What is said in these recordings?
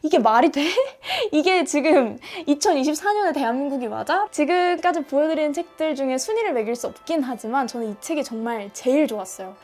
이게 말이 돼? 이게 지금 2024년의 대한민국이 맞아? 지금까지 보여드리는 책들 중에 순위를 매길 수 없긴 하지만 저는 이 책이 정말 제일 좋았어요.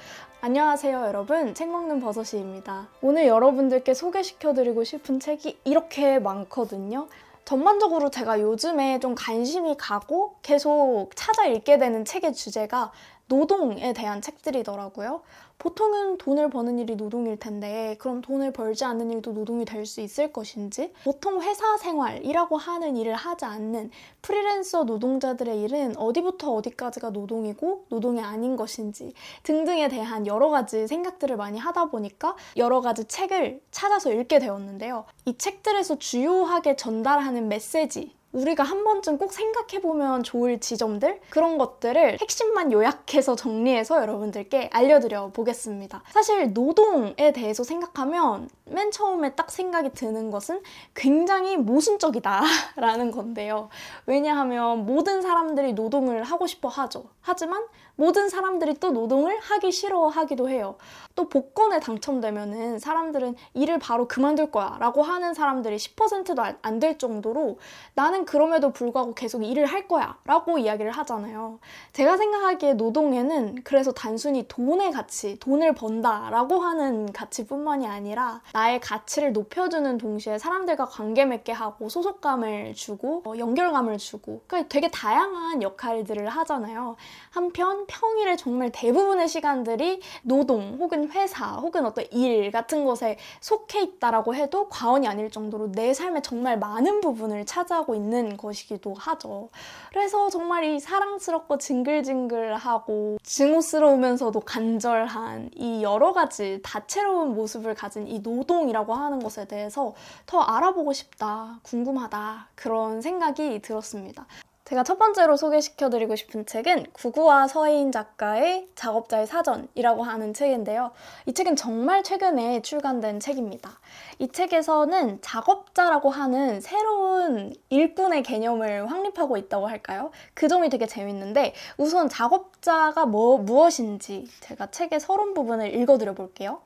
안녕하세요 여러분, 책 먹는 버섯이입니다. 오늘 여러분들께 소개시켜드리고 싶은 책이 이렇게 많거든요. 전반적으로 제가 요즘에 좀 관심이 가고 계속 찾아 읽게 되는 책의 주제가 노동에 대한 책들이더라고요. 보통은 돈을 버는 일이 노동일 텐데 그럼 돈을 벌지 않는 일도 노동이 될 수 있을 것인지, 보통 회사 생활이라고 하는 일을 하지 않는 프리랜서 노동자들의 일은 어디부터 어디까지가 노동이고 노동이 아닌 것인지 등등에 대한 여러 가지 생각들을 많이 하다 보니까 여러 가지 책을 찾아서 읽게 되었는데요. 이 책들에서 주요하게 전달하는 메시지, 우리가 한 번쯤 꼭 생각해보면 좋을 지점들, 그런 것들을 핵심만 요약해서 정리해서 여러분들께 알려드려 보겠습니다. 사실 노동에 대해서 생각하면 맨 처음에 딱 생각이 드는 것은 굉장히 모순적이다 라는 건데요. 왜냐하면 모든 사람들이 노동을 하고 싶어 하죠. 하지만 모든 사람들이 또 노동을 하기 싫어하기도 해요. 또 복권에 당첨되면은 사람들은 일을 바로 그만둘 거야 라고 하는 사람들이 10%도 안 될 정도로 나는 그럼에도 불구하고 계속 일을 할 거야 라고 이야기를 하잖아요. 제가 생각하기에 노동에는 그래서 단순히 돈의 가치, 돈을 번다 라고 하는 가치뿐만이 아니라 나의 가치를 높여주는 동시에 사람들과 관계 맺게 하고 소속감을 주고 연결감을 주고, 그러니까 되게 다양한 역할들을 하잖아요. 한편 평일에 정말 대부분의 시간들이 노동 혹은 회사 혹은 어떤 일 같은 것에 속해 있다라고 해도 과언이 아닐 정도로 내 삶의 정말 많은 부분을 차지하고 있는 것이기도 하죠. 그래서 정말 이 사랑스럽고 징글징글하고 증오스러우면서도 간절한 이 여러 가지 다채로운 모습을 가진 이 노동이라고 하는 것에 대해서 더 알아보고 싶다, 궁금하다, 그런 생각이 들었습니다. 제가 첫 번째로 소개시켜드리고 싶은 책은 구구와 서혜인 작가의 작업자의 사전이라고 하는 책인데요. 이 책은 정말 최근에 출간된 책입니다. 이 책에서는 작업자라고 하는 새로운 일꾼의 개념을 확립하고 있다고 할까요? 그 점이 되게 재밌는데, 우선 작업자가 무엇인지 제가 책의 서론 부분을 읽어드려 볼게요.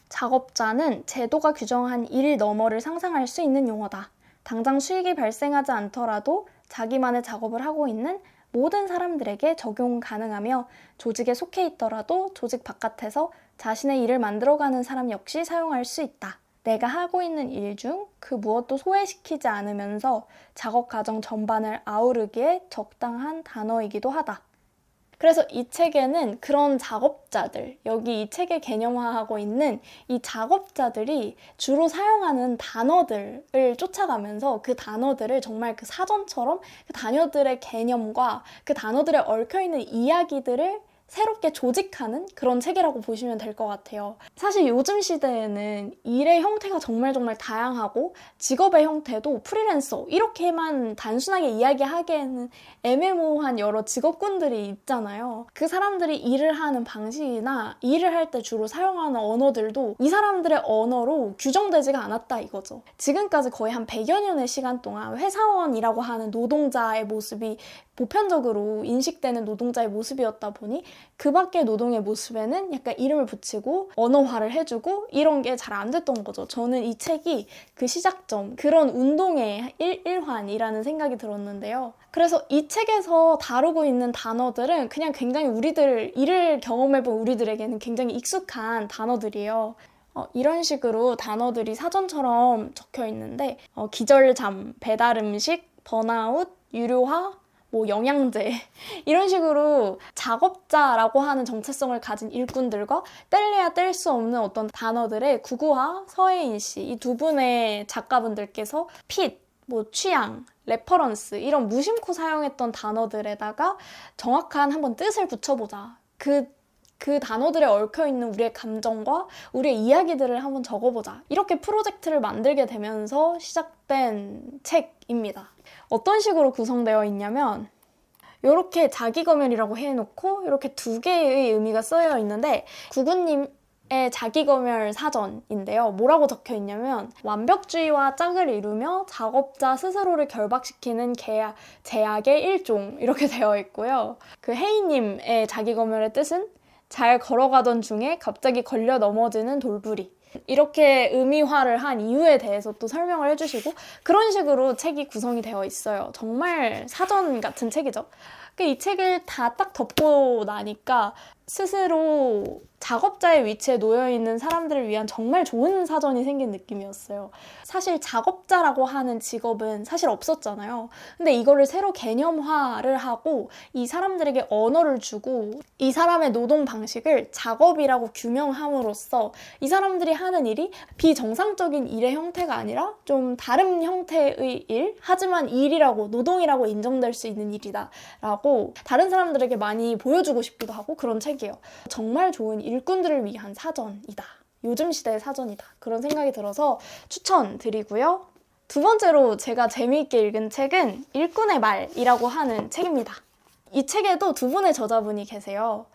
작업자는 제도가 규정한 일 너머를 상상할 수 있는 용어다. 당장 수익이 발생하지 않더라도 자기만의 작업을 하고 있는 모든 사람들에게 적용 가능하며, 조직에 속해 있더라도 조직 바깥에서 자신의 일을 만들어가는 사람 역시 사용할 수 있다. 내가 하고 있는 일 중 그 무엇도 소외시키지 않으면서 작업 과정 전반을 아우르기에 적당한 단어이기도 하다. 그래서 이 책에는 그런 작업자들, 여기 이 책에 개념화하고 있는 이 작업자들이 주로 사용하는 단어들을 쫓아가면서 그 단어들을 정말 그 사전처럼 그 단어들의 개념과 그 단어들에 얽혀있는 이야기들을 새롭게 조직하는 그런 책이라고 보시면 될 것 같아요. 사실 요즘 시대에는 일의 형태가 정말 다양하고 직업의 형태도 프리랜서 이렇게만 단순하게 이야기하기에는 애매모호한 여러 직업군들이 있잖아요. 그 사람들이 일을 하는 방식이나 일을 할 때 주로 사용하는 언어들도 이 사람들의 언어로 규정되지가 않았다 이거죠. 지금까지 거의 한 100여 년의 시간 동안 회사원이라고 하는 노동자의 모습이 보편적으로 인식되는 노동자의 모습이었다 보니 그 밖의 노동의 모습에는 약간 이름을 붙이고 언어화를 해주고 이런 게 잘 안 됐던 거죠. 저는 이 책이 그 시작점, 그런 운동의 일환이라는 생각이 들었는데요. 그래서 이 책에서 다루고 있는 단어들은 그냥 굉장히 우리들, 일을 경험해본 우리들에게는 굉장히 익숙한 단어들이에요. 이런 식으로 단어들이 사전처럼 적혀 있는데 기절잠, 배달음식, 번아웃, 유료화, 영양제 이런 식으로 작업자라고 하는 정체성을 가진 일꾼들과 뗄래야 뗄 수 없는 어떤 단어들의 구구와 서혜인 씨, 이 두 분의 작가분들께서 핏, 취향, 레퍼런스 이런 무심코 사용했던 단어들에다가 정확한 한번 뜻을 붙여보자. 그 단어들에 얽혀있는 우리의 감정과 우리의 이야기들을 한번 적어보자. 이렇게 프로젝트를 만들게 되면서 시작된 책입니다. 어떤 식으로 구성되어 있냐면 이렇게 자기검열이라고 해놓고 이렇게 두 개의 의미가 쓰여 있는데, 구구님의 자기검열 사전인데요. 뭐라고 적혀 있냐면 완벽주의와 짝을 이루며 작업자 스스로를 결박시키는 제약의 일종 이렇게 되어 있고요. 그 혜인님의 자기검열의 뜻은 잘 걸어가던 중에 갑자기 걸려 넘어지는 돌부리. 이렇게 의미화를 한 이유에 대해서 또 설명을 해주시고 그런 식으로 책이 구성이 되어 있어요. 정말 사전 같은 책이죠. 이 책을 다 딱 덮고 나니까 스스로 작업자의 위치에 놓여있는 사람들을 위한 정말 좋은 사전이 생긴 느낌이었어요. 사실 작업자라고 하는 직업은 사실 없었잖아요. 근데 이거를 새로 개념화를 하고 이 사람들에게 언어를 주고 이 사람의 노동 방식을 작업이라고 규명함으로써 이 사람들이 하는 일이 비정상적인 일의 형태가 아니라 좀 다른 형태의 일, 하지만 일이라고, 노동이라고 인정될 수 있는 일이다 라고 다른 사람들에게 많이 보여주고 싶기도 하고 그런 책이에요. 정말 좋은 일꾼들을 위한 사전이다. 요즘 시대의 사전이다. 그런 생각이 들어서 추천드리고요. 두 번째로 제가 재미있게 읽은 책은 일꾼의 말이라고 하는 책입니다. 이 책에도 두 분의 저자분이 계세요.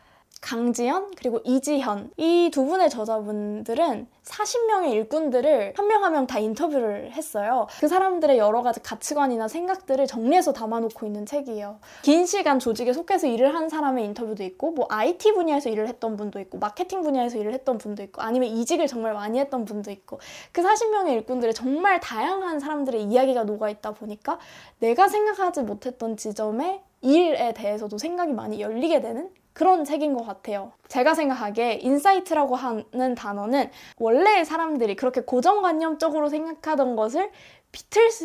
강지연 그리고 이지현, 이 두 분의 저자분들은 40명의 일꾼들을 한 명 한 명 다 인터뷰를 했어요. 그 사람들의 여러 가지 가치관이나 생각들을 정리해서 담아놓고 있는 책이에요. 긴 시간 조직에 속해서 일을 한 사람의 인터뷰도 있고 뭐 IT 분야에서 일을 했던 분도 있고 마케팅 분야에서 일을 했던 분도 있고 아니면 이직을 정말 많이 했던 분도 있고 그 40명의 일꾼들의 정말 다양한 사람들의 이야기가 녹아있다 보니까 내가 생각하지 못했던 지점에 일에 대해서도 생각이 많이 열리게 되는 그런 책인 것 같아요. 제가 생각하기에 인사이트라고 하는 단어는 원래 사람들이 그렇게 고정관념적으로 생각하던 것을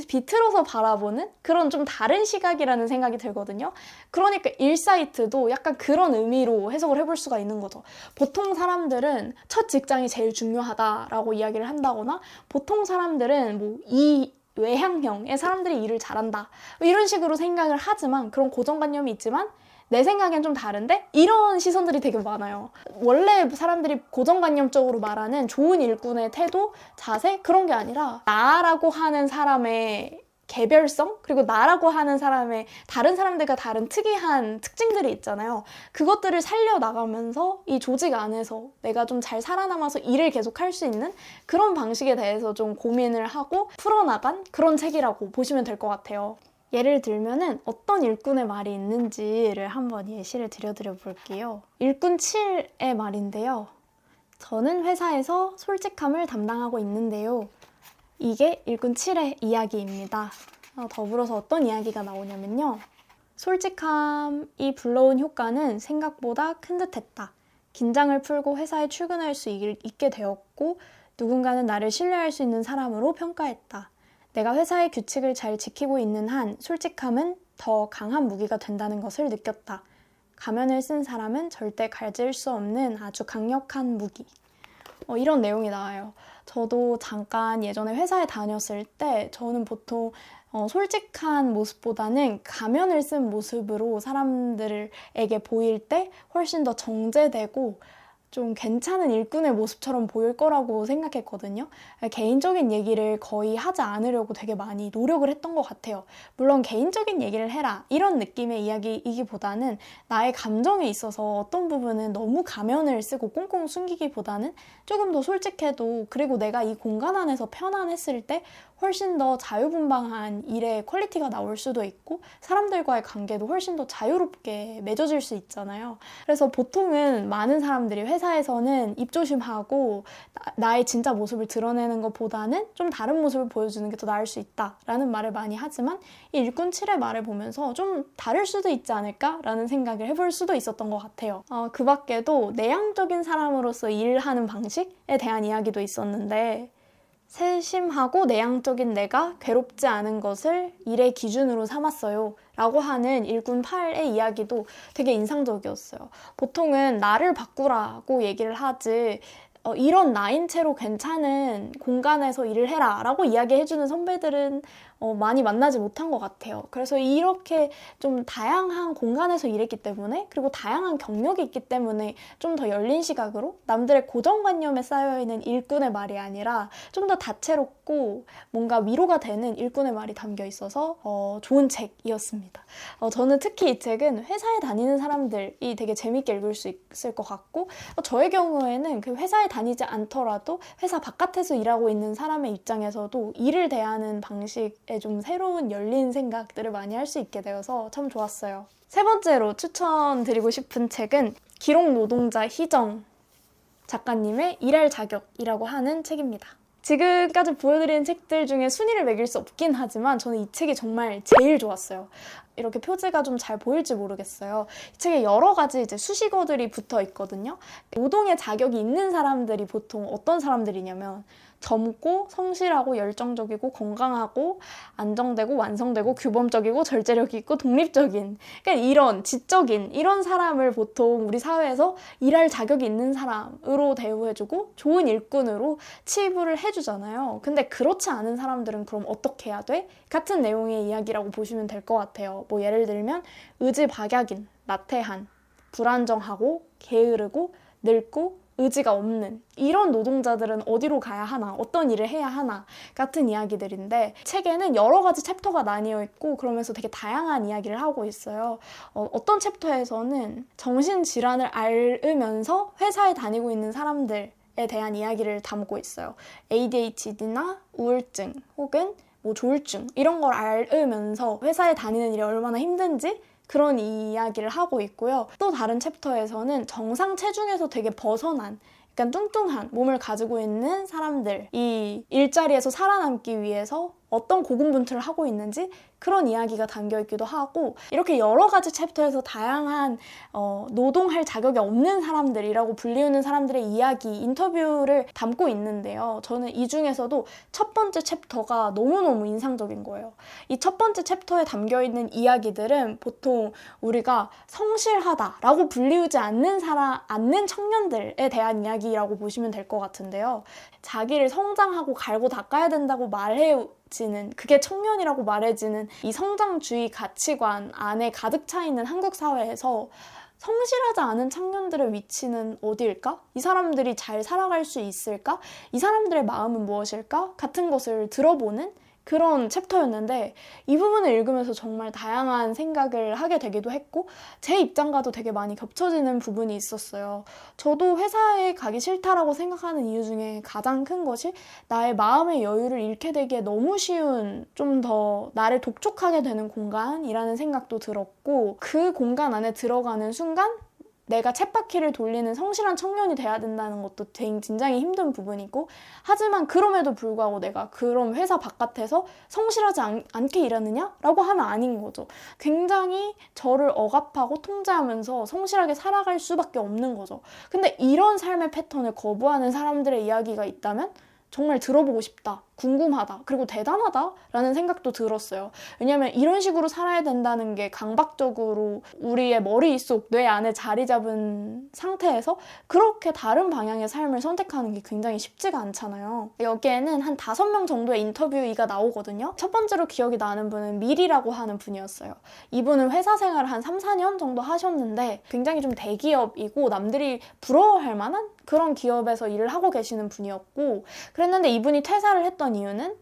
비틀어서 바라보는 그런 좀 다른 시각이라는 생각이 들거든요. 그러니까 일사이트도 약간 그런 의미로 해석을 해볼 수가 있는 거죠. 보통 사람들은 첫 직장이 제일 중요하다라고 이야기를 한다거나 보통 사람들은 뭐 이 외향형의 사람들이 일을 잘한다 이런 식으로 생각을 하지만 그런 고정관념이 있지만 내 생각엔 좀 다른데? 이런 시선들이 되게 많아요. 원래 사람들이 고정관념적으로 말하는 좋은 일꾼의 태도, 자세 그런 게 아니라 나라고 하는 사람의 개별성 그리고 나라고 하는 사람의 다른 사람들과 다른 특이한 특징들이 있잖아요. 그것들을 살려나가면서 이 조직 안에서 내가 좀 잘 살아남아서 일을 계속 할 수 있는 그런 방식에 대해서 좀 고민을 하고 풀어나간 그런 책이라고 보시면 될 것 같아요. 예를 들면은 어떤 일꾼의 말이 있는지를 한번 예시를 들여드려 볼게요. 일꾼 7의 말인데요. 저는 회사에서 솔직함을 담당하고 있는데요. 이게 일꾼 7의 이야기입니다. 더불어서 어떤 이야기가 나오냐면요. 솔직함이 불러온 효과는 생각보다 큰 듯했다. 긴장을 풀고 회사에 출근할 수 있게 되었고 누군가는 나를 신뢰할 수 있는 사람으로 평가했다. 내가 회사의 규칙을 잘 지키고 있는 한 솔직함은 더 강한 무기가 된다는 것을 느꼈다. 가면을 쓴 사람은 절대 가질 수 없는 아주 강력한 무기. 이런 내용이 나와요. 저도 잠깐 예전에 회사에 다녔을 때 저는 보통 솔직한 모습보다는 가면을 쓴 모습으로 사람들에게 보일 때 훨씬 더 정제되고 좀 괜찮은 일꾼의 모습처럼 보일 거라고 생각했거든요. 개인적인 얘기를 거의 하지 않으려고 되게 많이 노력을 했던 것 같아요. 물론 개인적인 얘기를 해라 이런 느낌의 이야기이기보다는 나의 감정에 있어서 어떤 부분은 너무 가면을 쓰고 꽁꽁 숨기기보다는 조금 더 솔직해도 그리고 내가 이 공간 안에서 편안했을 때 훨씬 더 자유분방한 일의 퀄리티가 나올 수도 있고 사람들과의 관계도 훨씬 더 자유롭게 맺어질 수 있잖아요. 그래서 보통은 많은 사람들이 회사에서는 입조심하고 나의 진짜 모습을 드러내는 것보다는 좀 다른 모습을 보여주는 게 더 나을 수 있다라는 말을 많이 하지만 이 일꾼 7의 말을 보면서 좀 다를 수도 있지 않을까라는 생각을 해볼 수도 있었던 것 같아요. 그 밖에도 내향적인 사람으로서 일하는 방식에 대한 이야기도 있었는데 세심하고 내향적인 내가 괴롭지 않은 것을 일의 기준으로 삼았어요 라고 하는 일꾼 8의 이야기도 되게 인상적이었어요. 보통은 나를 바꾸라고 얘기를 하지 이런 나인체로 괜찮은 공간에서 일을 해라 라고 이야기해주는 선배들은 많이 만나지 못한 것 같아요. 그래서 이렇게 좀 다양한 공간에서 일했기 때문에 그리고 다양한 경력이 있기 때문에 좀 더 열린 시각으로 남들의 고정관념에 쌓여있는 일꾼의 말이 아니라 좀 더 다채롭고 뭔가 위로가 되는 일꾼의 말이 담겨 있어서 좋은 책이었습니다. 저는 특히 이 책은 회사에 다니는 사람들이 되게 재밌게 읽을 수 있을 것 같고 저의 경우에는 그 회사에 다니지 않더라도 회사 바깥에서 일하고 있는 사람의 입장에서도 일을 대하는 방식에 좀 새로운 열린 생각들을 많이 할 수 있게 되어서 참 좋았어요. 세 번째로 추천드리고 싶은 책은 기록 노동자 희정. 작가님의 일할 자격이라고 하는 책입니다. 지금까지 보여드린 책들 중에 순위를 매길 수 없긴 하지만 저는 이 책이 정말 제일 좋았어요. 이렇게 표지가 좀 잘 보일지 모르겠어요. 이 책에 여러 가지 이제 수식어들이 붙어 있거든요. 노동의 자격이 있는 사람들이 보통 어떤 사람들이냐면 젊고 성실하고 열정적이고 건강하고 안정되고 완성되고 규범적이고 절제력이 있고 독립적인, 그러니까 이런 지적인 이런 사람을 보통 우리 사회에서 일할 자격이 있는 사람으로 대우해주고 좋은 일꾼으로 치부를 해주잖아요. 근데 그렇지 않은 사람들은 그럼 어떻게 해야 돼? 같은 내용의 이야기라고 보시면 될 것 같아요. 뭐 예를 들면 의지박약인, 나태한, 불안정하고 게으르고 늙고 의지가 없는 이런 노동자들은 어디로 가야 하나, 어떤 일을 해야 하나 같은 이야기들인데, 책에는 여러 가지 챕터가 나뉘어 있고 그러면서 되게 다양한 이야기를 하고 있어요. 어떤 챕터에서는 정신질환을 앓으면서 회사에 다니고 있는 사람들에 대한 이야기를 담고 있어요. ADHD나 우울증 혹은 뭐 조울증 이런 걸 앓으면서 회사에 다니는 일이 얼마나 힘든지 그런 이야기를 하고 있고요. 또 다른 챕터에서는 정상 체중에서 되게 벗어난 약간 뚱뚱한 몸을 가지고 있는 사람들이 일자리에서 살아남기 위해서 어떤 고군분투를 하고 있는지 그런 이야기가 담겨있기도 하고, 이렇게 여러 가지 챕터에서 다양한 노동할 자격이 없는 사람들이라고 불리우는 사람들의 이야기, 인터뷰를 담고 있는데요. 저는 이 중에서도 첫 번째 챕터가 너무너무 인상적인 거예요. 이 첫 번째 챕터에 담겨있는 이야기들은 보통 우리가 성실하다라고 불리우지 않는 청년들에 대한 이야기라고 보시면 될 것 같은데요. 자기를 성장하고 갈고 닦아야 된다고 말해지는, 그게 청년이라고 말해지는 이 성장주의 가치관 안에 가득 차 있는 한국 사회에서 성실하지 않은 청년들의 위치는 어디일까? 이 사람들이 잘 살아갈 수 있을까? 이 사람들의 마음은 무엇일까? 같은 것을 들어보는 그런 챕터였는데, 이 부분을 읽으면서 정말 다양한 생각을 하게 되기도 했고 제 입장과도 되게 많이 겹쳐지는 부분이 있었어요. 저도 회사에 가기 싫다라고 생각하는 이유 중에 가장 큰 것이 나의 마음의 여유를 잃게 되기에 너무 쉬운, 좀 더 나를 독촉하게 되는 공간이라는 생각도 들었고, 그 공간 안에 들어가는 순간 내가 쳇바퀴를 돌리는 성실한 청년이 돼야 된다는 것도 굉장히 힘든 부분이고, 하지만 그럼에도 불구하고 내가 그럼 회사 바깥에서 성실하지 않게 일하느냐? 라고 하면 아닌 거죠. 굉장히 저를 억압하고 통제하면서 성실하게 살아갈 수밖에 없는 거죠. 근데 이런 삶의 패턴을 거부하는 사람들의 이야기가 있다면 정말 들어보고 싶다, 궁금하다, 그리고 대단하다 라는 생각도 들었어요. 왜냐면 이런 식으로 살아야 된다는 게 강박적으로 우리의 머릿속, 뇌 안에 자리 잡은 상태에서 그렇게 다른 방향의 삶을 선택하는 게 굉장히 쉽지가 않잖아요. 여기에는 한 5명 정도의 인터뷰가 나오거든요. 첫 번째로 기억이 나는 분은 밀이라고 하는 분이었어요. 이분은 회사 생활을 한 3, 4년 정도 하셨는데 굉장히 좀 대기업이고 남들이 부러워할 만한 그런 기업에서 일을 하고 계시는 분이었고, 그랬는데 이분이 퇴사를 했던 이유는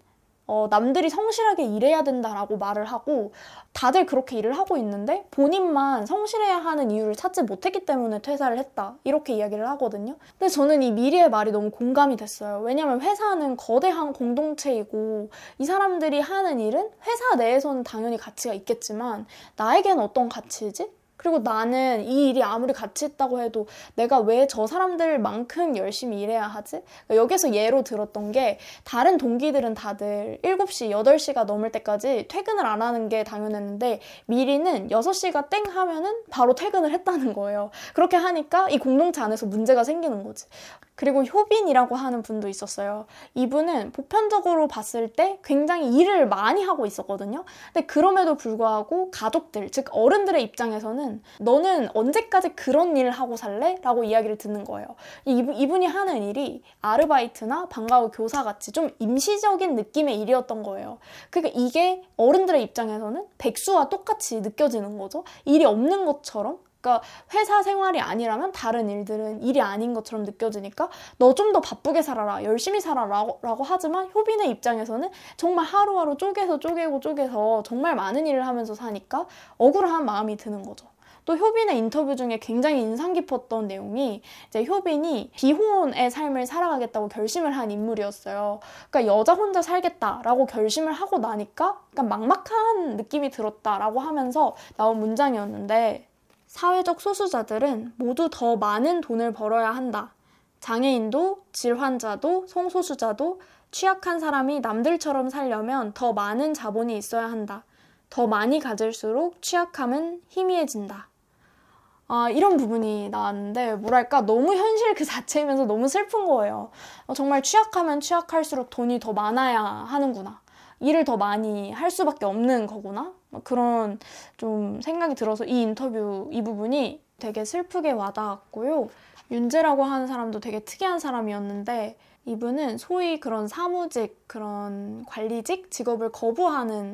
남들이 성실하게 일해야 된다라고 말을 하고 다들 그렇게 일을 하고 있는데 본인만 성실해야 하는 이유를 찾지 못했기 때문에 퇴사를 했다, 이렇게 이야기를 하거든요. 근데 저는 이 미리의 말이 너무 공감이 됐어요. 왜냐면 회사는 거대한 공동체이고 이 사람들이 하는 일은 회사 내에서는 당연히 가치가 있겠지만 나에겐 어떤 가치이지? 그리고 나는 이 일이 아무리 가치 있다고 해도 내가 왜 저 사람들만큼 열심히 일해야 하지? 여기서 예로 들었던 게, 다른 동기들은 다들 7시, 8시가 넘을 때까지 퇴근을 안 하는 게 당연했는데 미리는 6시가 땡 하면은 바로 퇴근을 했다는 거예요. 그렇게 하니까 이 공동체 안에서 문제가 생기는 거지. 그리고 효빈이라고 하는 분도 있었어요. 이분은 보편적으로 봤을 때 굉장히 일을 많이 하고 있었거든요. 근데 그럼에도 불구하고 가족들, 즉 어른들의 입장에서는 너는 언제까지 그런 일을 하고 살래? 라고 이야기를 듣는 거예요. 이분이 하는 일이 아르바이트나 방과 후 교사같이 좀 임시적인 느낌의 일이었던 거예요. 그러니까 이게 어른들의 입장에서는 백수와 똑같이 느껴지는 거죠. 일이 없는 것처럼. 그러니까 회사 생활이 아니라면 다른 일들은 일이 아닌 것처럼 느껴지니까 너 좀 더 바쁘게 살아라, 열심히 살아라고 하지만 효빈의 입장에서는 정말 하루하루 쪼개서 정말 많은 일을 하면서 사니까 억울한 마음이 드는 거죠. 또 효빈의 인터뷰 중에 굉장히 인상 깊었던 내용이, 이제 효빈이 비혼의 삶을 살아가겠다고 결심을 한 인물이었어요. 그러니까 여자 혼자 살겠다라고 결심을 하고 나니까 약간 막막한 느낌이 들었다라고 하면서 나온 문장이었는데, 사회적 소수자들은 모두 더 많은 돈을 벌어야 한다. 장애인도, 질환자도, 성소수자도 취약한 사람이 남들처럼 살려면 더 많은 자본이 있어야 한다. 더 많이 가질수록 취약함은 희미해진다. 이런 부분이 나왔는데 뭐랄까 너무 현실 그 자체이면서 너무 슬픈 거예요. 정말 취약하면 취약할수록 돈이 더 많아야 하는구나. 일을 더 많이 할 수밖에 없는 거구나. 그런 좀 생각이 들어서 이 인터뷰 이 부분이 되게 슬프게 와닿았고요. 윤재라고 하는 사람도 되게 특이한 사람이었는데 이분은 소위 그런 사무직, 그런 관리직 직업을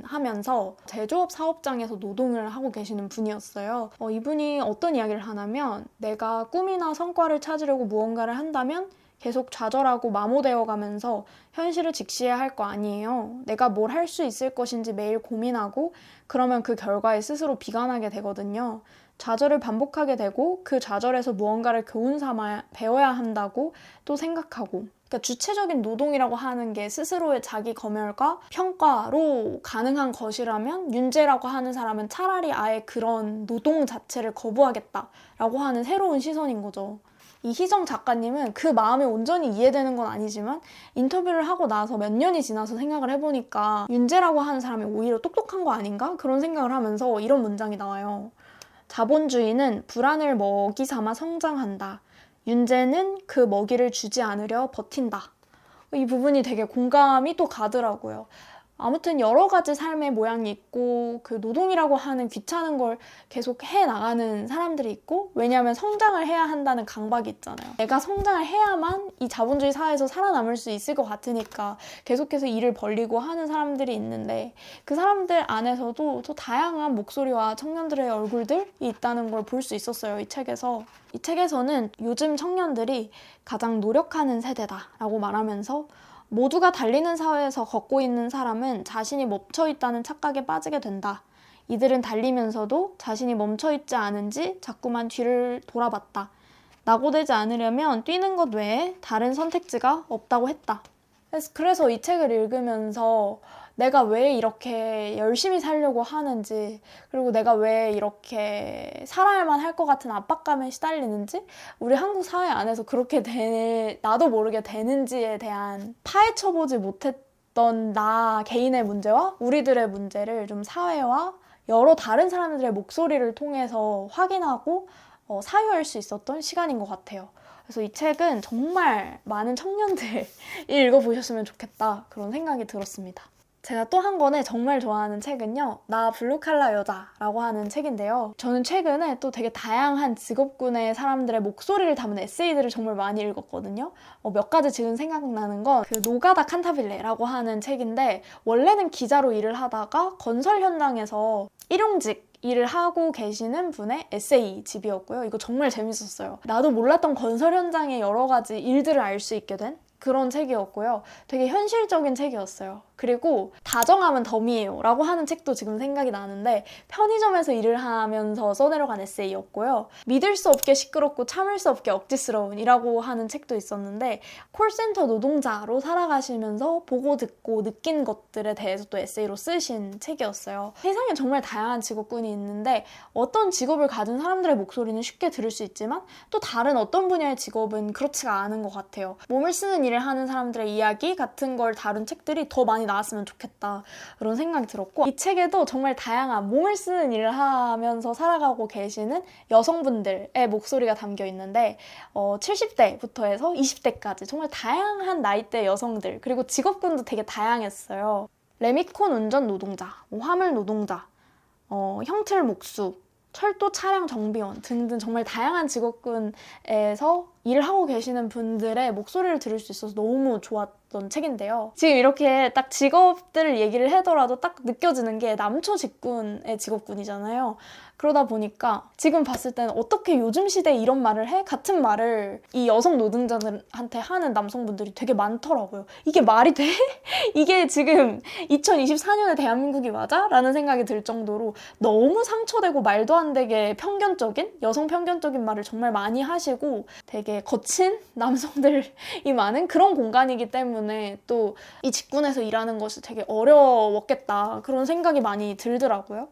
하면서 제조업 사업장에서 노동을 하고 계시는 분이었어요. 이분이 어떤 이야기를 하냐면 내가 꿈이나 성과를 찾으려고 무언가를 한다면 계속 좌절하고 마모되어 가면서 현실을 직시해야 할 거 아니에요. 내가 뭘 할 수 있을 것인지 매일 고민하고 그러면 그 결과에 스스로 비관하게 되거든요. 좌절을 반복하게 되고 그 좌절에서 무언가를 교훈 삼아 배워야 한다고 또 생각하고 그러니까 주체적인 노동이라고 하는 게 스스로의 자기 검열과 평가로 가능한 것이라면 윤재라고 하는 사람은 차라리 아예 그런 노동 자체를 거부하겠다라고 하는 새로운 시선인 거죠. 이 희정 작가님은 그 마음이 온전히 이해되는 건 아니지만 인터뷰를 하고 나서 몇 년이 지나서 생각을 해보니까 윤재라고 하는 사람이 오히려 똑똑한 거 아닌가? 그런 생각을 하면서 이런 문장이 나와요. 자본주의는 불안을 먹이 삼아 성장한다. 윤재는 그 먹이를 주지 않으려 버틴다. 이 부분이 되게 공감이 또 가더라고요. 아무튼 여러 가지 삶의 모양이 있고 그 노동이라고 하는 귀찮은 걸 계속 해나가는 사람들이 있고 왜냐하면 성장을 해야 한다는 강박이 있잖아요. 내가 성장을 해야만 이 자본주의 사회에서 살아남을 수 있을 것 같으니까 계속해서 일을 벌리고 하는 사람들이 있는데 그 사람들 안에서도 또 다양한 목소리와 청년들의 얼굴들이 있다는 걸 볼 수 있었어요. 이 책에서. 이 책에서는 요즘 청년들이 가장 노력하는 세대다라고 말하면서 모두가 달리는 사회에서 걷고 있는 사람은 자신이 멈춰있다는 착각에 빠지게 된다. 이들은 달리면서도 자신이 멈춰있지 않은지 자꾸만 뒤를 돌아봤다. 낙오되지 않으려면 뛰는 것 외에 다른 선택지가 없다고 했다. 그래서 이 책을 읽으면서 내가 왜 이렇게 열심히 살려고 하는지 그리고 내가 왜 이렇게 살아야만 할 것 같은 압박감에 시달리는지 우리 한국 사회 안에서 그렇게 나도 모르게 되는지에 대한 파헤쳐보지 못했던 나 개인의 문제와 우리들의 문제를 좀 사회와 여러 다른 사람들의 목소리를 통해서 확인하고 사유할 수 있었던 시간인 것 같아요. 그래서 이 책은 정말 많은 청년들이 읽어보셨으면 좋겠다 그런 생각이 들었습니다. 제가 또 한 권에 정말 좋아하는 책은요. 나 블루칼라 여자라고 하는 책인데요. 저는 최근에 또 되게 다양한 직업군의 사람들의 목소리를 담은 에세이들을 정말 많이 읽었거든요. 몇 가지 지금 생각나는 건 그 노가다 칸타빌레라고 하는 책인데 원래는 기자로 일을 하다가 건설 현장에서 일용직 일을 하고 계시는 분의 에세이 집이었고요. 이거 정말 재밌었어요. 나도 몰랐던 건설 현장의 여러 가지 일들을 알 수 있게 된 그런 책이었고요. 되게 현실적인 책이었어요. 그리고 다정함은 덤이에요 라고 하는 책도 지금 생각이 나는데 편의점에서 일을 하면서 써내려간 에세이였고요. 믿을 수 없게 시끄럽고 참을 수 없게 억지스러운 이라고 하는 책도 있었는데 콜센터 노동자로 살아가시면서 보고 듣고 느낀 것들에 대해서 또 에세이로 쓰신 책이었어요. 세상에 정말 다양한 직업군이 있는데 어떤 직업을 가진 사람들의 목소리는 쉽게 들을 수 있지만 또 다른 어떤 분야의 직업은 그렇지가 않은 것 같아요. 몸을 쓰는 일을 하는 사람들의 이야기 같은 걸 다룬 책들이 더 많이 나왔으면 좋겠다 그런 생각이 들었고 이 책에도 정말 다양한 몸을 쓰는 일을 하면서 살아가고 계시는 여성분들의 목소리가 담겨 있는데 70대부터 해서 20대까지 정말 다양한 나이대 여성들 그리고 직업군도 되게 다양했어요. 레미콘 운전 노동자, 화물 노동자, 형틀 목수, 철도 차량 정비원 등등 정말 다양한 직업군에서 일을 하고 계시는 분들의 목소리를 들을 수 있어서 너무 좋았던 책인데요. 지금 이렇게 딱 직업들을 얘기를 하더라도 딱 느껴지는 게 남초 직군의 직업군이잖아요. 그러다 보니까 지금 봤을 때는 어떻게 요즘 시대에 이런 말을 해? 같은 말을 이 여성 노동자들한테 하는 남성분들이 되게 많더라고요. 이게 말이 돼? 이게 지금 2024년에 대한민국이 맞아? 라는 생각이 들 정도로 너무 상처되고 말도 안 되게 편견적인, 여성 편견적인 말을 정말 많이 하시고 되게 거친 남성들이 많은 그런 공간이기 때문에 또 이 직군에서 일하는 것이 되게 어려웠겠다 그런 생각이 많이 들더라고요.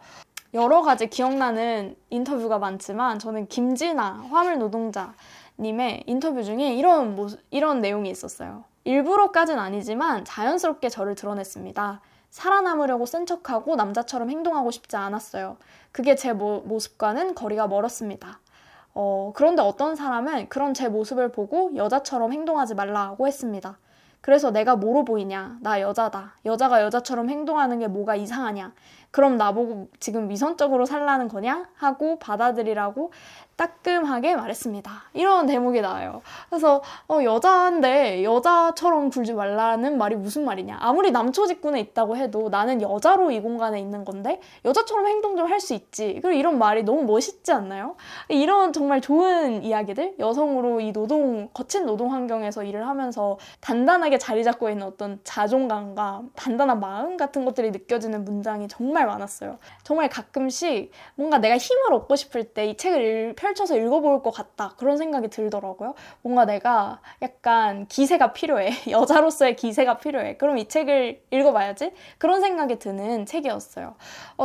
여러 가지 기억나는 인터뷰가 많지만 저는 김진아 화물 노동자 님의 인터뷰 중에 이런 내용이 있었어요. 일부러까진 아니지만 자연스럽게 저를 드러냈습니다. 살아남으려고 센 척하고 남자처럼 행동하고 싶지 않았어요. 그게 제 모습과는 거리가 멀었습니다. 그런데 어떤 사람은 그런 제 모습을 보고 여자처럼 행동하지 말라고 했습니다. 그래서 내가 뭐로 보이냐? 나 여자다. 여자가 여자처럼 행동하는 게 뭐가 이상하냐? 그럼 나보고 지금 위선적으로 살라는 거냐? 하고 받아들이라고 따끔하게 말했습니다. 이런 대목이 나와요. 그래서 여자인데 여자처럼 굴지 말라는 말이 무슨 말이냐? 아무리 남초직군에 있다고 해도 나는 여자로 이 공간에 있는 건데 여자처럼 행동 좀 할 수 있지. 그리고 이런 말이 너무 멋있지 않나요? 이런 정말 좋은 이야기들, 여성으로 이 거친 노동 환경에서 일을 하면서 단단하게 자리 잡고 있는 어떤 자존감과 단단한 마음 같은 것들이 느껴지는 문장이 정말 많았어요. 정말 가끔씩 뭔가 내가 힘을 얻고 싶을 때 이 책을 펼쳐서 읽어볼 것 같다, 그런 생각이 들더라고요. 뭔가 내가 약간 기세가 필요해. 여자로서의 기세가 필요해. 그럼 이 책을 읽어봐야지? 그런 생각이 드는 책이었어요.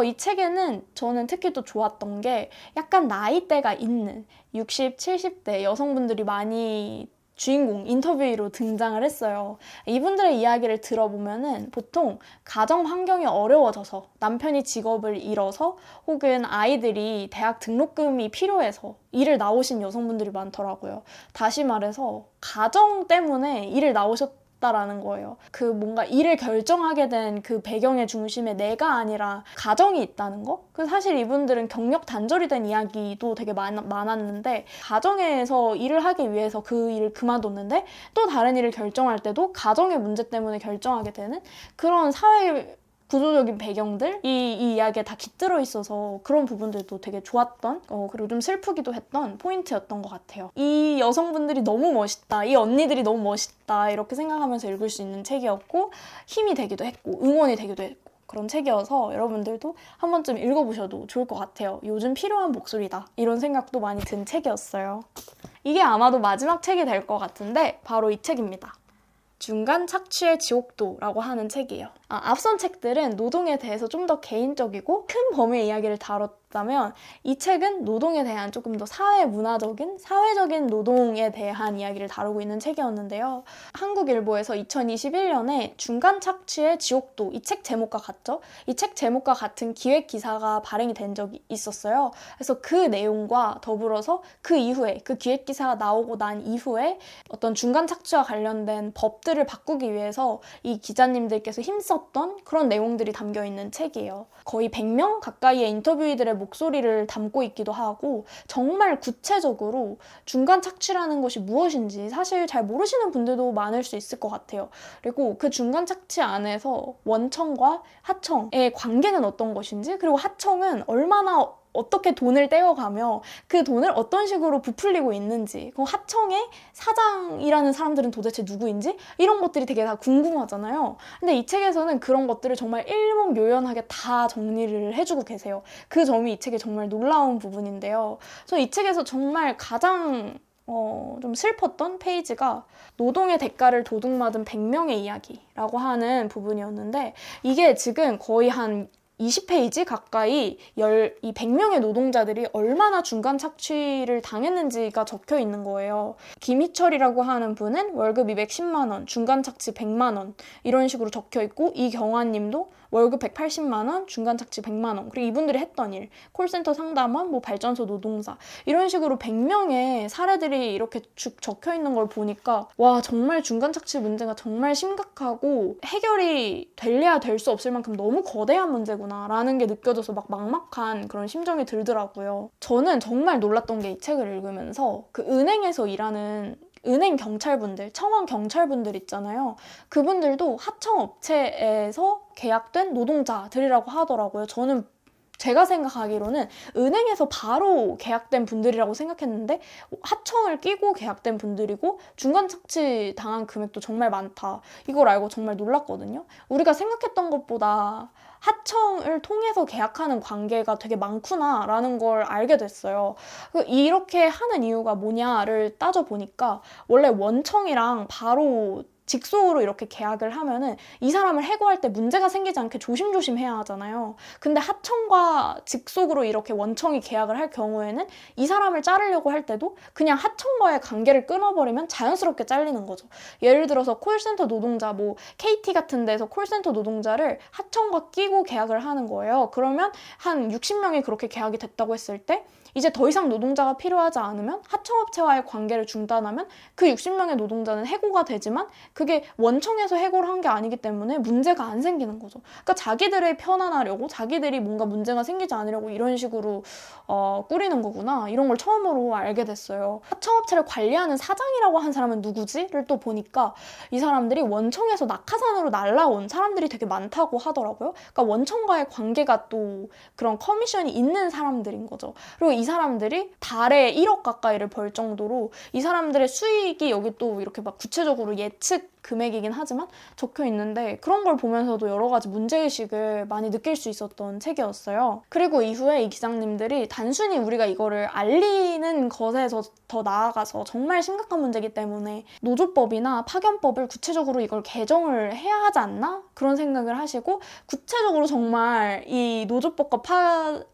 이 책에는 저는 특히 또 좋았던 게 약간 나이대가 있는 60, 70대 여성분들이 많이 주인공 인터뷰로 등장을 했어요. 이분들의 이야기를 들어보면은 보통 가정 환경이 어려워져서 남편이 직업을 잃어서 혹은 아이들이 대학 등록금이 필요해서 일을 나오신 여성분들이 많더라고요. 다시 말해서 가정 때문에 일을 나오셨다라는 거예요. 그 뭔가 일을 결정하게 된 그 배경의 중심에 내가 아니라 가정이 있다는 거? 사실 이분들은 경력 단절이 된 이야기도 되게 많았는데 가정에서 일을 하기 위해서 그 일을 그만뒀는데 또 다른 일을 결정할 때도 가정의 문제 때문에 결정하게 되는 그런 사회 구조적인 배경들, 이 이야기에 다 깃들어 있어서 그런 부분들도 되게 좋았던, 그리고 좀 슬프기도 했던 포인트였던 것 같아요. 이 여성분들이 너무 멋있다, 이 언니들이 너무 멋있다, 이렇게 생각하면서 읽을 수 있는 책이었고 힘이 되기도 했고 응원이 되기도 했고 그런 책이어서 여러분들도 한 번쯤 읽어보셔도 좋을 것 같아요. 요즘 필요한 목소리다, 이런 생각도 많이 든 책이었어요. 이게 아마도 마지막 책이 될 것 같은데 바로 이 책입니다. 중간 착취의 지옥도라고 하는 책이에요. 앞선 책들은 노동에 대해서 좀 더 개인적이고 큰 범위의 이야기를 다뤘다면 이 책은 노동에 대한 조금 더 사회문화적인, 사회적인 노동에 대한 이야기를 다루고 있는 책이었는데요. 한국일보에서 2021년에 중간 착취의 지옥도, 이 책 제목과 같죠? 이 책 제목과 같은 기획 기사가 발행이 된 적이 있었어요. 그래서 그 내용과 더불어서 그 이후에, 그 기획 기사가 나오고 난 이후에 어떤 중간 착취와 관련된 법들을 바꾸기 위해서 이 기자님들께서 힘썼던 그런 내용들이 담겨있는 책이에요. 거의 100명 가까이의 인터뷰이들의 목소리를 담고 있기도 하고 정말 구체적으로 중간 착취라는 것이 무엇인지 사실 잘 모르시는 분들도 많을 수 있을 것 같아요. 그리고 그 중간 착취 안에서 원청과 하청의 관계는 어떤 것인지, 그리고 하청은 얼마나 어떻게 돈을 떼어가며 그 돈을 어떤 식으로 부풀리고 있는지, 그 하청의 사장이라는 사람들은 도대체 누구인지, 이런 것들이 되게 다 궁금하잖아요. 근데 이 책에서는 그런 것들을 정말 일목요연하게 다 정리를 해주고 계세요. 그 점이 이 책의 정말 놀라운 부분인데요. 저 이 책에서 정말 가장 좀 슬펐던 페이지가 노동의 대가를 도둑맞은 100명의 이야기라고 하는 부분이었는데, 이게 지금 거의 한 20페이지 가까이 이 100명의 노동자들이 얼마나 중간 착취를 당했는지가 적혀 있는 거예요. 김희철이라고 하는 분은 월급 210만 원, 중간 착취 100만 원, 이런 식으로 적혀 있고, 이경환 님도 월급 180만 원, 중간 착취 100만 원. 그리고 이분들이 했던 일, 콜센터 상담원, 발전소 노동사, 이런 식으로 100명의 사례들이 이렇게 쭉 적혀 있는 걸 보니까 와, 정말 중간 착취 문제가 정말 심각하고 해결이 될래야 될 수 없을 만큼 너무 거대한 문제구나 라는 게 느껴져서 막막한 그런 심정이 들더라고요. 저는 정말 놀랐던 게 이 책을 읽으면서 그 은행에서 일하는 은행 경찰분들, 청원 경찰분들 있잖아요. 그분들도 하청업체에서 계약된 노동자들이라고 하더라고요. 저는 제가 생각하기로는 은행에서 바로 계약된 분들이라고 생각했는데 하청을 끼고 계약된 분들이고 중간 착취 당한 금액도 정말 많다. 이걸 알고 정말 놀랐거든요. 우리가 생각했던 것보다 하청을 통해서 계약하는 관계가 되게 많구나라는 걸 알게 됐어요. 이렇게 하는 이유가 뭐냐를 따져보니까 원래 원청이랑 바로 직속으로 이렇게 계약을 하면은 이 사람을 해고할 때 문제가 생기지 않게 조심조심 해야 하잖아요. 근데 하청과 직속으로 이렇게 원청이 계약을 할 경우에는 이 사람을 자르려고 할 때도 그냥 하청과의 관계를 끊어버리면 자연스럽게 잘리는 거죠. 예를 들어서 콜센터 노동자, 뭐 KT 같은 데서 콜센터 노동자를 하청과 끼고 계약을 하는 거예요. 그러면 한 60명이 그렇게 계약이 됐다고 했을 때 이제 더 이상 노동자가 필요하지 않으면 하청업체와의 관계를 중단하면 그 60명의 노동자는 해고가 되지만 그게 원청에서 해고를 한 게 아니기 때문에 문제가 안 생기는 거죠. 그러니까 자기들을 편안하려고 자기들이 뭔가 문제가 생기지 않으려고 이런 식으로 꾸리는 거구나. 이런 걸 처음으로 알게 됐어요. 하청업체를 관리하는 사장이라고 한 사람은 누구지?를 또 보니까 이 사람들이 원청에서 낙하산으로 날라온 사람들이 되게 많다고 하더라고요. 그러니까 원청과의 관계가 또 그런 커미션이 있는 사람들인 거죠. 그리고 이 사람들이 달에 1억 가까이를 벌 정도로 이 사람들의 수익이 여기 또 이렇게 막 구체적으로 예측 금액이긴 하지만 적혀 있는데 그런 걸 보면서도 여러 가지 문제의식을 많이 느낄 수 있었던 책이었어요. 그리고 이후에 이 기장님들이 단순히 우리가 이거를 알리는 것에서 더 나아가서 정말 심각한 문제이기 때문에 노조법이나 파견법을 구체적으로 이걸 개정을 해야 하지 않나? 그런 생각을 하시고 구체적으로 정말 이 노조법과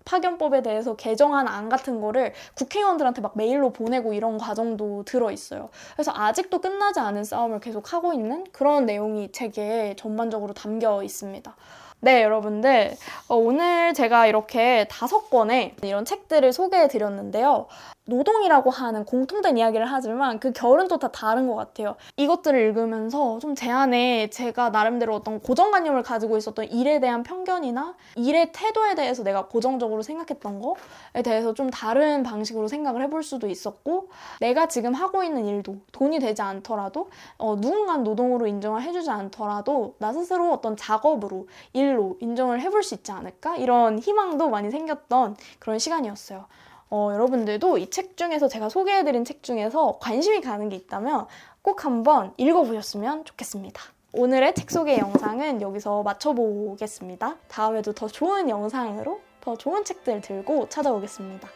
파견법에 대해서 개정한 안 같은 거를 국회의원들한테 막 메일로 보내고 이런 과정도 들어있어요. 그래서 아직도 끝나지 않은 싸움을 계속 하고 있는 그런 내용이 이 책에 전반적으로 담겨 있습니다. 네, 여러분들 오늘 제가 이렇게 5권의 이런 책들을 소개해 드렸는데요. 노동이라고 하는 공통된 이야기를 하지만 그 결은 또 다 다른 것 같아요. 이것들을 읽으면서 좀 제 안에 제가 나름대로 어떤 고정관념을 가지고 있었던 일에 대한 편견이나 일의 태도에 대해서 내가 고정적으로 생각했던 거에 대해서 좀 다른 방식으로 생각을 해볼 수도 있었고 내가 지금 하고 있는 일도 돈이 되지 않더라도 누군가 노동으로 인정을 해주지 않더라도 나 스스로 어떤 작업으로 일로 인정을 해볼 수 있지 않을까? 이런 희망도 많이 생겼던 그런 시간이었어요. 여러분들도 이 책 중에서 제가 소개해드린 책 중에서 관심이 가는 게 있다면 꼭 한번 읽어보셨으면 좋겠습니다. 오늘의 책 소개 영상은 여기서 마쳐보겠습니다. 다음에도 더 좋은 영상으로 더 좋은 책들 들고 찾아오겠습니다.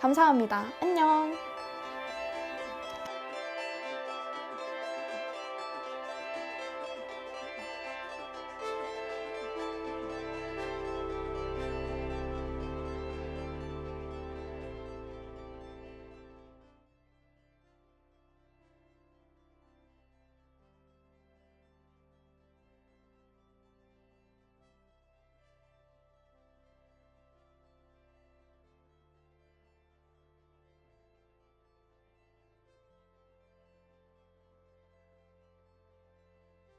감사합니다. 안녕!